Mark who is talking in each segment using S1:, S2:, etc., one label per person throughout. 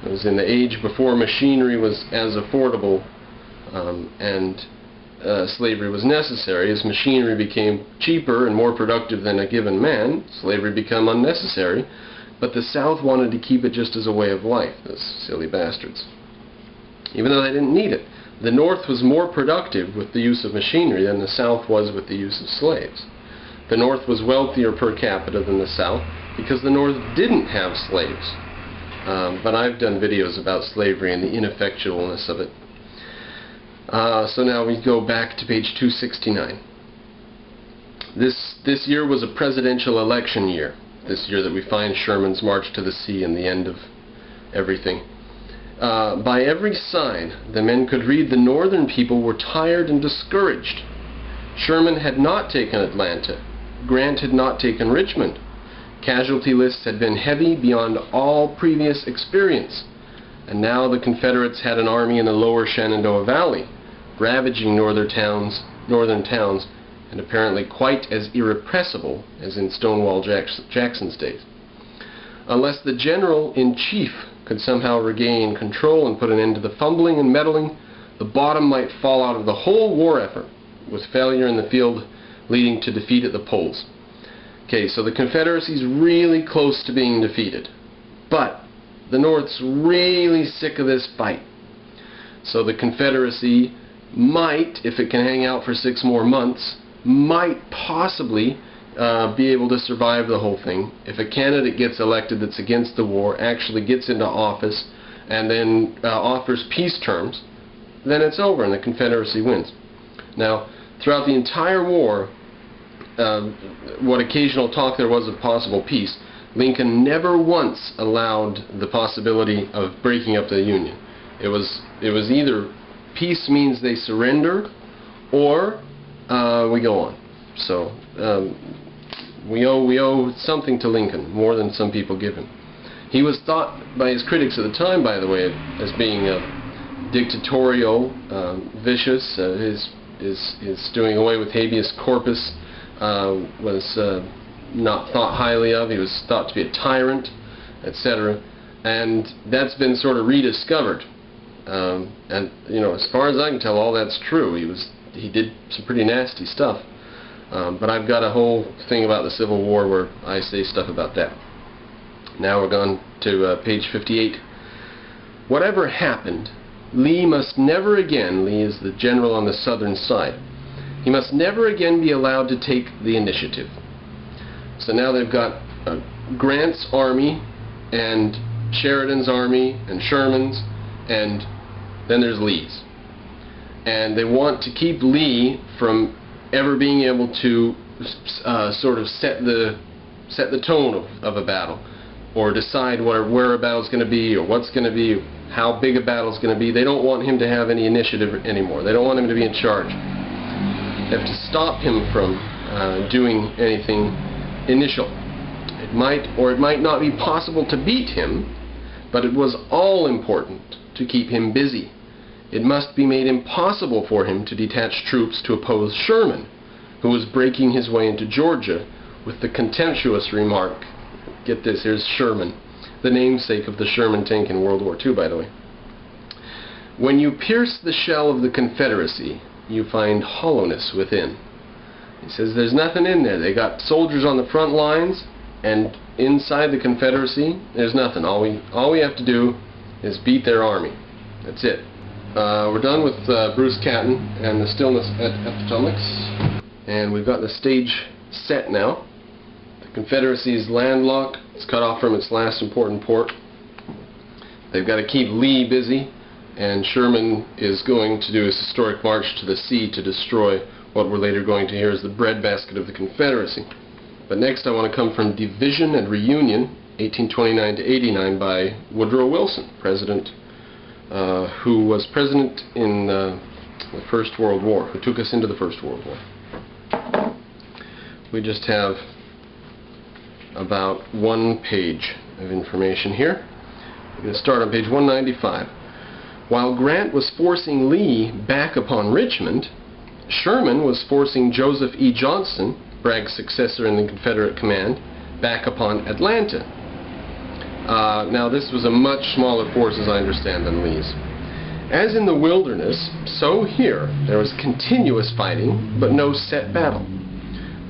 S1: It was in the age before machinery was as affordable and slavery was necessary. As machinery became cheaper and more productive than a given man, slavery became unnecessary, but the South wanted to keep it just as a way of life, those silly bastards. Even though they didn't need it. The North was more productive with the use of machinery than the South was with the use of slaves. The North was wealthier per capita than the South because the North didn't have slaves. But I've done videos about slavery and the ineffectualness of it. So now we go back to page 269. This year was a presidential election year. This year that we find Sherman's march to the sea and the end of everything. By every sign, the men could read the Northern people were tired and discouraged. Sherman had not taken Atlanta. Grant had not taken Richmond. Casualty lists had been heavy beyond all previous experience. And now the Confederates had an army in the lower Shenandoah Valley, ravaging northern towns, and apparently quite as irrepressible as in Stonewall Jackson's days. Unless the general-in-chief could somehow regain control and put an end to the fumbling and meddling, the bottom might fall out of the whole war effort, with failure in the field leading to defeat at the polls. Okay, so the Confederacy's really close to being defeated, but the North's really sick of this fight. So the Confederacy might, if it can hang out for 6 more months, might possibly be able to survive the whole thing. If a candidate gets elected that's against the war, actually gets into office, and then offers peace terms, then it's over and the Confederacy wins. Now, throughout the entire war, what occasional talk there was of possible peace, Lincoln never once allowed the possibility of breaking up the Union. It was either peace means they surrender, or we go on. So we owe something to Lincoln, more than some people give him. He was thought by his critics at the time, by the way, as being dictatorial, vicious. His doing away with habeas corpus was not thought highly of. He was thought to be a tyrant, etc. And that's been sort of rediscovered. And you know, as far as I can tell, all that's true. He did some pretty nasty stuff. But I've got a whole thing about the Civil War where I say stuff about that. Now we're going to page 58. Whatever happened, Lee must never again, Lee is the general on the southern side, he must never again be allowed to take the initiative. So now they've got Grant's army and Sheridan's army and Sherman's, and then there's Lee's. And they want to keep Lee from ever being able to sort of set the tone of a battle, or decide where a battle's going to be, or what's going to be, how big a battle's going to be. They don't want him to have any initiative anymore. They don't want him to be in charge. They have to stop him from doing anything initial. It might or it might not be possible to beat him, but it was all important to keep him busy. It must be made impossible for him to detach troops to oppose Sherman, who was breaking his way into Georgia, with the contemptuous remark, get this, here's Sherman, the namesake of the Sherman tank in World War II, by the way. When you pierce the shell of the Confederacy, you find hollowness within. He says there's nothing in there. They got soldiers on the front lines, and inside the Confederacy, there's nothing. All we have to do is beat their army. That's it. We're done with Bruce Catton and the Stillness at Appomattox, and we've got the stage set now. The Confederacy is landlocked. It's cut off from its last important port. They've got to keep Lee busy, and Sherman is going to do his historic march to the sea to destroy what we're later going to hear as the breadbasket of the Confederacy. But next I want to come from Division and Reunion, 1829 to 89, by Woodrow Wilson, president who was president in the First World War, who took us into the First World War. We just have about 1 page of information here. We're going to start on page 195. While Grant was forcing Lee back upon Richmond, Sherman was forcing Joseph E. Johnston, Bragg's successor in the Confederate command, back upon Atlanta. Now this was a much smaller force, as I understand, than Lee's. As in the wilderness, so here there was continuous fighting, but no set battle.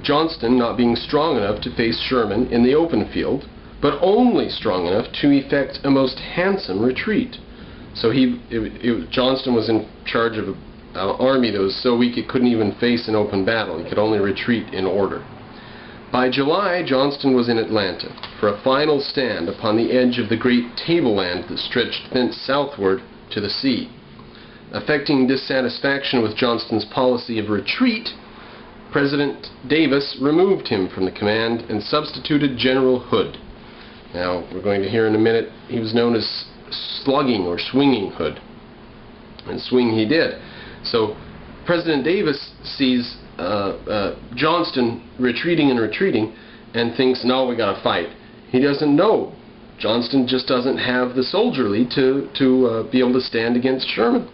S1: Johnston not being strong enough to face Sherman in the open field, but only strong enough to effect a most handsome retreat. So Johnston was in charge of an army that was so weak it couldn't even face an open battle. He could only retreat in order. By July, Johnston was in Atlanta for a final stand upon the edge of the great tableland that stretched thence southward to the sea. Affecting dissatisfaction with Johnston's policy of retreat, President Davis removed him from the command and substituted General Hood. Now, we're going to hear in a minute, he was known as slugging or swinging Hood. And swing he did. So, President Davis sees Johnston retreating and thinks, no, we got to fight. He doesn't know. Johnston just doesn't have the soldierly to be able to stand against Sherman.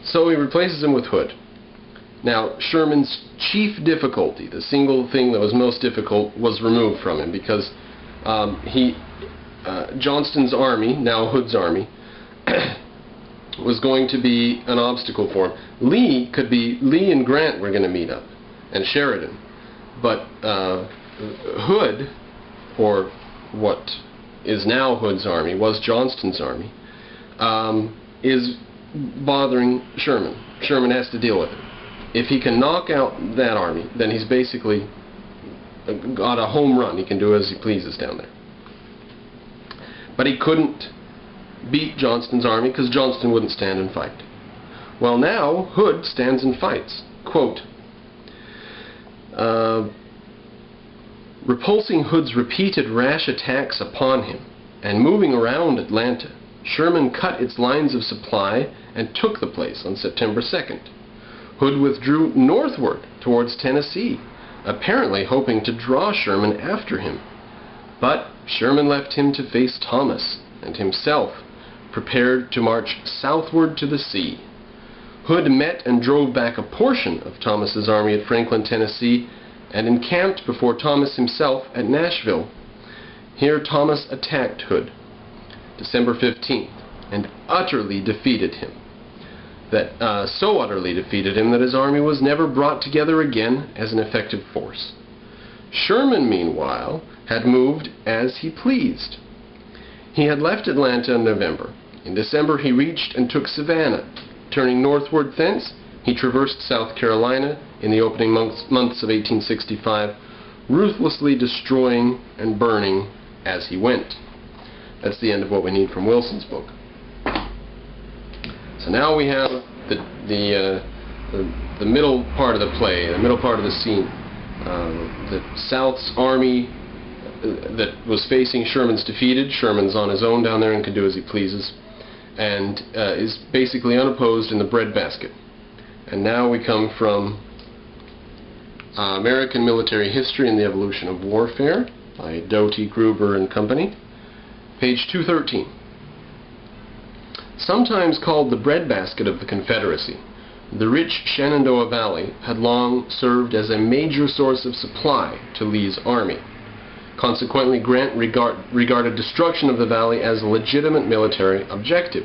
S1: So he replaces him with Hood. Now, Sherman's chief difficulty, the single thing that was most difficult, was removed from him because Johnston's army, now Hood's army, was going to be an obstacle for him. Lee and Grant were going to meet up, and Sheridan. But Hood, or what is now Hood's army, was Johnston's army, is bothering Sherman. Sherman has to deal with it. If he can knock out that army, then he's basically got a home run. He can do as he pleases down there. But he couldn't beat Johnston's army because Johnston wouldn't stand and fight. Well, now Hood stands and fights. Quote, repulsing Hood's repeated rash attacks upon him and moving around Atlanta, Sherman cut its lines of supply and took the place on September 2nd. Hood withdrew northward towards Tennessee, apparently hoping to draw Sherman after him. But Sherman left him to face Thomas, and himself prepared to march southward to the sea. Hood met and drove back a portion of Thomas's army at Franklin, Tennessee, and encamped before Thomas himself at Nashville. Here Thomas attacked Hood, December 15th, and utterly defeated him. So utterly defeated him that his army was never brought together again as an effective force. Sherman, meanwhile, had moved as he pleased. He had left Atlanta in November. In December he reached and took Savannah. Turning northward thence, he traversed South Carolina in the opening months of 1865, ruthlessly destroying and burning as he went. That's the end of what we need from Wilson's book. So now we have the middle part of the play, the middle part of the scene. The South's army that was facing Sherman's defeated. Sherman's on his own down there and can do as he pleases, and is basically unopposed in the breadbasket. And now we come from American Military History and the Evolution of Warfare by Doty, Gruber, and Company, page 213. Sometimes called the breadbasket of the Confederacy, the rich Shenandoah Valley had long served as a major source of supply to Lee's army. Consequently, Grant regarded destruction of the valley as a legitimate military objective.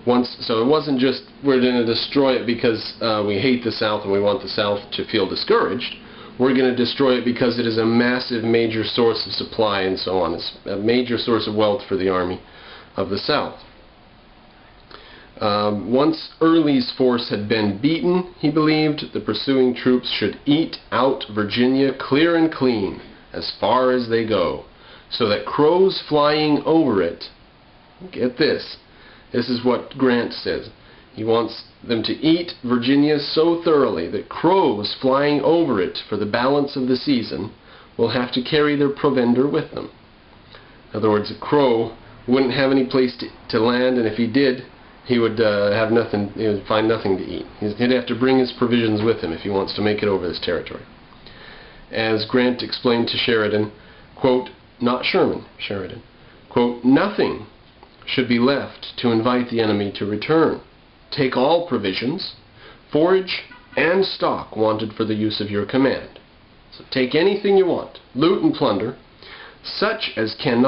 S1: So it wasn't just, we're going to destroy it because we hate the South and we want the South to feel discouraged. We're going to destroy it because it is a massive major source of supply and so on. It's a major source of wealth for the army of the South. Once Early's force had been beaten, he believed the pursuing troops should eat out Virginia clear and clean, as far as they go, so that crows flying over it, get this is what Grant says, he wants them to eat Virginia so thoroughly that crows flying over it for the balance of the season will have to carry their provender with them. In other words, a crow wouldn't have any place to land, and if he did, he would have nothing. He would find nothing to eat. He'd have to bring his provisions with him if he wants to make it over this territory. As Grant explained to Sheridan, quote, not Sherman, Sheridan, quote, nothing should be left to invite the enemy to return. Take all provisions, forage, and stock wanted for the use of your command. So take anything you want, loot and plunder, such as cannot